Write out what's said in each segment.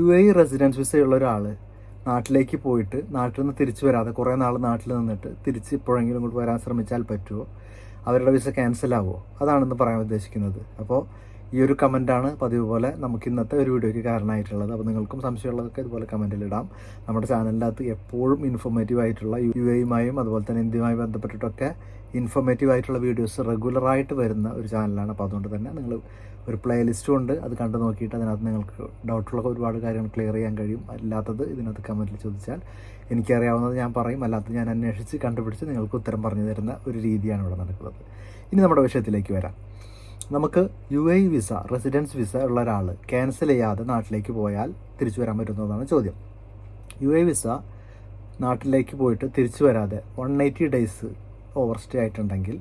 UAE residence വിസയുള്ള ഒരാൾ നാട്ടിലേക്ക് പോയിട്ട് നാട്ടിൽ നിന്ന് തിരിച്ചു വരാതെ കുറേ നാൾ നാട്ടിൽ നിന്നിട്ട് തിരിച്ച് ഇപ്പോഴെങ്കിലും ഇങ്ങോട്ട് വരാൻ ശ്രമിച്ചാൽ പറ്റുമോ? അവരുടെ വിസ ക്യാൻസലാവുമോ? അതാണെന്ന് പറയാൻ ഉദ്ദേശിക്കുന്നത്. അപ്പോൾ ഈ ഒരു കമൻറ്റാണ് പതിവ് പോലെ നമുക്ക് ഇന്നത്തെ ഒരു വീഡിയോയ്ക്ക് കാരണമായിട്ടുള്ളത്. അപ്പോൾ നിങ്ങൾക്കും സംശയമുള്ളതൊക്കെ ഇതുപോലെ കമൻറ്റിലിടാം. നമ്മുടെ ചാനലിനകത്ത് എപ്പോഴും ഇൻഫോർമേറ്റീവ് ആയിട്ടുള്ള UAEയുമായും അതുപോലെ തന്നെ ഇന്ത്യയുമായി ബന്ധപ്പെട്ടിട്ടൊക്കെ ഇൻഫോർമേറ്റീവ് ആയിട്ടുള്ള വീഡിയോസ് റെഗുലറായിട്ട് വരുന്ന ഒരു ചാനലാണ്. അപ്പോൾ അതുകൊണ്ട് തന്നെ നിങ്ങൾ ഒരു പ്ലേലിസ്റ്റും ഉണ്ട്, അത് കണ്ടു നോക്കിയിട്ട് അതിനകത്ത് നിങ്ങൾക്ക് ഡൗട്ടുള്ള ഒരുപാട് കാര്യങ്ങൾ ക്ലിയർ ചെയ്യാൻ കഴിയും. അല്ലാത്തത് ഇതിനകത്ത് കമൻറ്റിൽ ചോദിച്ചാൽ എനിക്കറിയാവുന്നത് ഞാൻ പറയും, അല്ലാത്തത് ഞാൻ അന്വേഷിച്ച് കണ്ടുപിടിച്ച് നിങ്ങൾക്ക് ഉത്തരം പറഞ്ഞു തരുന്ന ഒരു രീതിയാണ് ഇവിടെ നടക്കുന്നത്. ഇനി നമ്മുടെ വിഷയത്തിലേക്ക് വരാം. നമുക്ക് UAE വിസ, റെസിഡൻസ് വിസ ഉള്ള ഒരാൾ ക്യാൻസൽ ചെയ്യാതെ നാട്ടിലേക്ക് പോയാൽ തിരിച്ചു വരാൻ പറ്റുന്നതാണ് ചോദ്യം. UAE വിസ നാട്ടിലേക്ക് പോയിട്ട് തിരിച്ചു വരാതെ 180 ഡേയ്സ് ഓവർ സ്റ്റേ ആയിട്ടുണ്ടെങ്കിൽ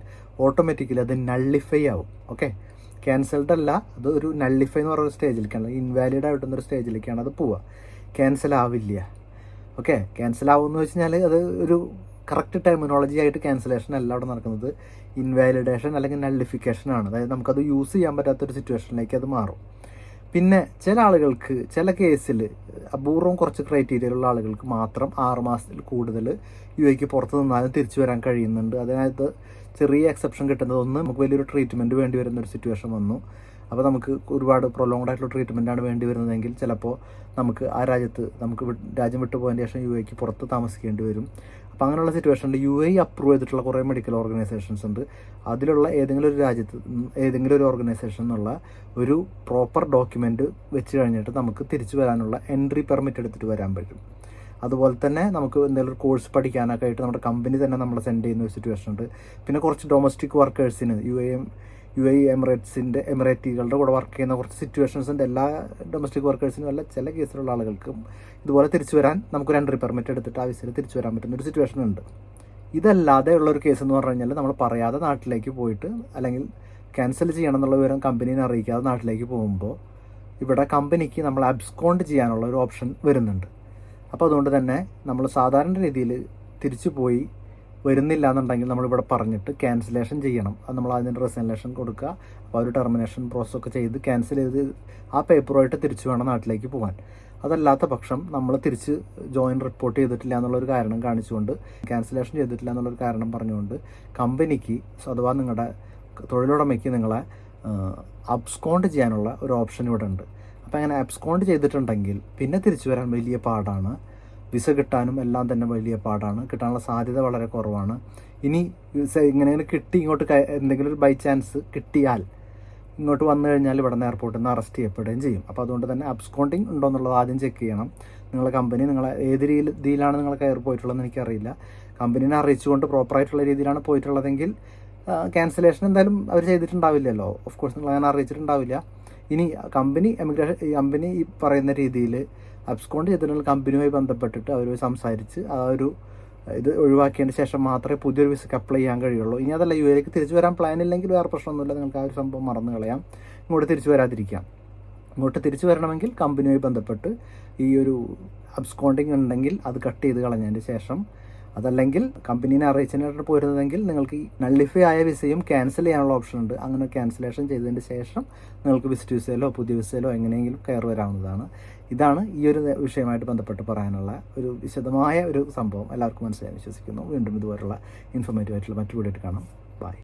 ഓട്ടോമാറ്റിക്കലി അത് നള്ളിഫൈ ആവും. ഓക്കെ, ക്യാൻസൽഡ് അല്ല, അത് ഒരു നള്ളിഫൈ എന്ന് പറയുന്ന സ്റ്റേജിലേക്കാണ്, ഇൻവാലിഡ് ആയിട്ടുന്നൊരു സ്റ്റേജിലേക്കാണ് അത് പോവുക. ക്യാൻസൽ ആവില്ല. ഓക്കെ, ക്യാൻസൽ ആവുമെന്ന് വെച്ച് കഴിഞ്ഞാൽ അത് ഒരു കറക്റ്റ് ടെർമിനോളജി ആയിട്ട് ക്യാൻസലേഷൻ അല്ല അവിടെ നടക്കുന്നത്, ഇൻവാലിഡേഷൻ അല്ലെങ്കിൽ നള്ളിഫിക്കേഷൻ ആണ്. അതായത് നമുക്കത് യൂസ് ചെയ്യാൻ പറ്റാത്തൊരു സിറ്റുവേഷനിലേക്ക് അത് മാറും. പിന്നെ ചില ആളുകൾക്ക് ചില കേസിൽ അപൂർവം കുറച്ച് ക്രൈറ്റീരിയയിലുള്ള ആളുകൾക്ക് മാത്രം 6 മാസത്തിൽ കൂടുതൽ UAEക്ക് പുറത്ത് നിന്നാലും തിരിച്ചു വരാൻ കഴിയുന്നുണ്ട്. അതിനകത്ത് ചെറിയ എക്സെപ്ഷൻ കിട്ടുന്നത്, ഒന്ന് നമുക്ക് വലിയൊരു ട്രീറ്റ്മെൻറ്റ് വേണ്ടി വരുന്നൊരു സിറ്റുവേഷൻ വന്നു. അപ്പോൾ നമുക്ക് ഒരുപാട് പ്രൊലോങ്ഡ് ആയിട്ടുള്ള ട്രീറ്റ്മെൻറ്റാണ് വേണ്ടി വരുന്നതെങ്കിൽ ചിലപ്പോൾ നമുക്ക് ആ രാജ്യത്ത് നമുക്ക് രാജ്യം വിട്ടു പോയതിന് ശേഷം UAEക്ക് പുറത്ത് താമസിക്കേണ്ടി വരും. അപ്പോൾ അങ്ങനെയുള്ള സിറ്റുവേഷനിൽ UAE അപ്രൂവ് ചെയ്തിട്ടുള്ള കുറേ മെഡിക്കൽ ഓർഗനൈസേഷൻസ് ഉണ്ട്. അതിലുള്ള ഏതെങ്കിലും ഒരു രാജ്യത്ത് ഏതെങ്കിലും ഒരു ഓർഗനൈസേഷൻ എന്നുള്ള ഒരു പ്രോപ്പർ ഡോക്യുമെൻറ്റ് വെച്ച് കഴിഞ്ഞിട്ട് നമുക്ക് തിരിച്ചു വരാനുള്ള എൻട്രി പെർമിറ്റ് എടുത്തിട്ട് വരാൻ പറ്റും. അതുപോലെ തന്നെ നമുക്ക് എന്തെങ്കിലും ഒരു കോഴ്സ് പഠിക്കാനൊക്കെ ആയിട്ട് നമ്മുടെ കമ്പനി തന്നെ നമ്മളെ സെൻഡ് ചെയ്യുന്ന ഒരു സിറ്റുവേഷൻ ഉണ്ട്. പിന്നെ കുറച്ച് ഡൊമസ്റ്റിക് വർക്കേഴ്സിന് UAE എമിറേറ്റികളുടെ കൂടെ വർക്ക് ചെയ്യുന്ന കുറച്ച് സിറ്റുവേഷൻസ് ഉണ്ട്. എല്ലാ ഡൊമസ്റ്റിക് വർക്കേഴ്സിനും അല്ല, ചില കേസിലുള്ള ആളുകൾക്കും ഇതുപോലെ തിരിച്ചു വരാൻ നമുക്കൊരു എൻട്രി പെർമിറ്റ് എടുത്തിട്ട് ആ വിസയിൽ തിരിച്ചു വരാൻ പറ്റുന്ന ഒരു സിറ്റുവേഷൻ ഉണ്ട്. ഇതല്ലാതെ ഉള്ളൊരു കേസ് എന്ന് പറഞ്ഞു കഴിഞ്ഞാൽ നമ്മൾ പറയാതെ നാട്ടിലേക്ക് പോയിട്ട് അല്ലെങ്കിൽ ക്യാൻസൽ ചെയ്യണം എന്നുള്ള വിവരം കമ്പനീനെ അറിയിക്കാതെ നാട്ടിലേക്ക് പോകുമ്പോൾ ഇവിടെ കമ്പനിക്ക് നമ്മൾ അബ്സ്കോണ്ട് ചെയ്യാനുള്ള ഒരു ഓപ്ഷൻ വരുന്നുണ്ട്. അപ്പോൾ അതുകൊണ്ട് തന്നെ നമ്മൾ സാധാരണ രീതിയിൽ തിരിച്ചു പോയി വരുന്നില്ല എന്നുണ്ടെങ്കിൽ നമ്മളിവിടെ പറഞ്ഞിട്ട് ക്യാൻസലേഷൻ ചെയ്യണം. അത് നമ്മൾ അതിൻ്റെ റെസിഗ്നേഷൻ കൊടുക്കുക. അപ്പോൾ ഒരു ടെർമിനേഷൻ പ്രോസസ്സൊക്കെ ചെയ്ത് ക്യാൻസൽ ചെയ്ത് ആ പേപ്പറുമായിട്ട് തിരിച്ചു വേണം നാട്ടിലേക്ക് പോകാൻ. അതല്ലാത്ത പക്ഷം നമ്മൾ തിരിച്ച് റിപ്പോർട്ട് ചെയ്തിട്ടില്ല എന്നുള്ളൊരു കാരണം കാണിച്ചുകൊണ്ട്, ക്യാൻസലേഷൻ ചെയ്തിട്ടില്ല എന്നുള്ളൊരു കാരണം പറഞ്ഞുകൊണ്ട് കമ്പനിക്ക് അഥവാ നിങ്ങളുടെ തൊഴിലുടമയ്ക്ക് നിങ്ങളെ അബ്സ്കോണ്ട് ചെയ്യാനുള്ള ഒരു ഓപ്ഷൻ ഇവിടെ ഉണ്ട്. അപ്പോൾ അങ്ങനെ അബ്സ്കോണ്ട് ചെയ്തിട്ടുണ്ടെങ്കിൽ പിന്നെ തിരിച്ചു വരാൻ വലിയ പാടാണ്. വിസ കിട്ടാനും എല്ലാം തന്നെ വലിയ പാടാണ്. കിട്ടാനുള്ള സാധ്യത വളരെ കുറവാണ്. ഇനി വിസ ഇങ്ങനെ കിട്ടി ഇങ്ങോട്ട് എന്തെങ്കിലും ഒരു ബൈ ചാൻസ് കിട്ടിയാൽ ഇങ്ങോട്ട് വന്നു കഴിഞ്ഞാൽ ഇവിടെ നിന്ന് എയർപോർട്ടിൽ നിന്ന് അറസ്റ്റ് ചെയ്യപ്പെടുകയും ചെയ്യും. അപ്പോൾ അതുകൊണ്ട് തന്നെ അബ്സ്കോണ്ടിങ് ഉണ്ടോ എന്നുള്ളത് ആദ്യം ചെക്ക് ചെയ്യണം. നിങ്ങളുടെ കമ്പനി നിങ്ങളെ ഏത് രീതിയിലാണ് നിങ്ങൾ കയറി പോയിട്ടുള്ളതെന്ന് എനിക്കറിയില്ല. കമ്പനീനെ അറിയിച്ചുകൊണ്ട് പ്രോപ്പറായിട്ടുള്ള രീതിയിലാണ് പോയിട്ടുള്ളതെങ്കിൽ ക്യാൻസലേഷൻ എന്തായാലും അവർ ചെയ്തിട്ടുണ്ടാവില്ലല്ലോ. ഓഫ് കോഴ്സ് നിങ്ങൾ അങ്ങനെ അറിയിച്ചിട്ടുണ്ടാവില്ല. ഇനി കമ്പനി ഈ പറയുന്ന രീതിയിൽ അബ്സ്കോണ്ട് ചെയ്തിട്ടുള്ള കമ്പനിയുമായി ബന്ധപ്പെട്ടിട്ട് അവർ സംസാരിച്ച് ആ ഒരു ഇത് ഒഴിവാക്കിയതിന് ശേഷം മാത്രമേ പുതിയൊരു വിസയ്ക്ക് അപ്ലൈ ചെയ്യാൻ കഴിയുള്ളൂ. ഇനി അതല്ല, UAEക്ക് തിരിച്ചു വരാൻ പ്ലാൻ ഇല്ലെങ്കിൽ വേറെ പ്രശ്നമൊന്നുമില്ല, നിങ്ങൾക്ക് ആ ഒരു സംഭവം മറന്നു കളയാം, ഇങ്ങോട്ട് തിരിച്ചു വരാതിരിക്കാം. ഇങ്ങോട്ട് തിരിച്ചു വരണമെങ്കിൽ കമ്പനിയുമായി ബന്ധപ്പെട്ട് ഈ ഒരു അബ്സ്കോണ്ടിങ് ഉണ്ടെങ്കിൽ അത് കട്ട് ചെയ്ത് കളഞ്ഞതിന് ശേഷം, അതല്ലെങ്കിൽ കമ്പനീനെ അറിയിച്ചതിനായിട്ട് പോരുന്നതെങ്കിൽ നിങ്ങൾക്ക് ഈ നള്ളിഫൈ ആയ വിസയും ക്യാൻസൽ ചെയ്യാനുള്ള ഓപ്ഷൻ ഉണ്ട്. അങ്ങനെ ക്യാൻസലേഷൻ ചെയ്തതിന് ശേഷം നിങ്ങൾക്ക് വിസിറ്റ് വിസയിലോ പുതിയ വിസയിലോ എങ്ങനെയെങ്കിലും കയറി വരാവുന്നതാണ്. ഇതാണ് ഈ ഒരു വിഷയമായിട്ട് ബന്ധപ്പെട്ട് പറയാനുള്ള ഒരു വിശദമായ ഒരു സംഭവം. എല്ലാവർക്കും മനസ്സിലായി വിശ്വസിക്കുന്നു. വീണ്ടും ഇതുപോലുള്ള ഇൻഫോർമേറ്റീവ് ആയിട്ടുള്ള മറ്റു വീഡിയോ കാണാം.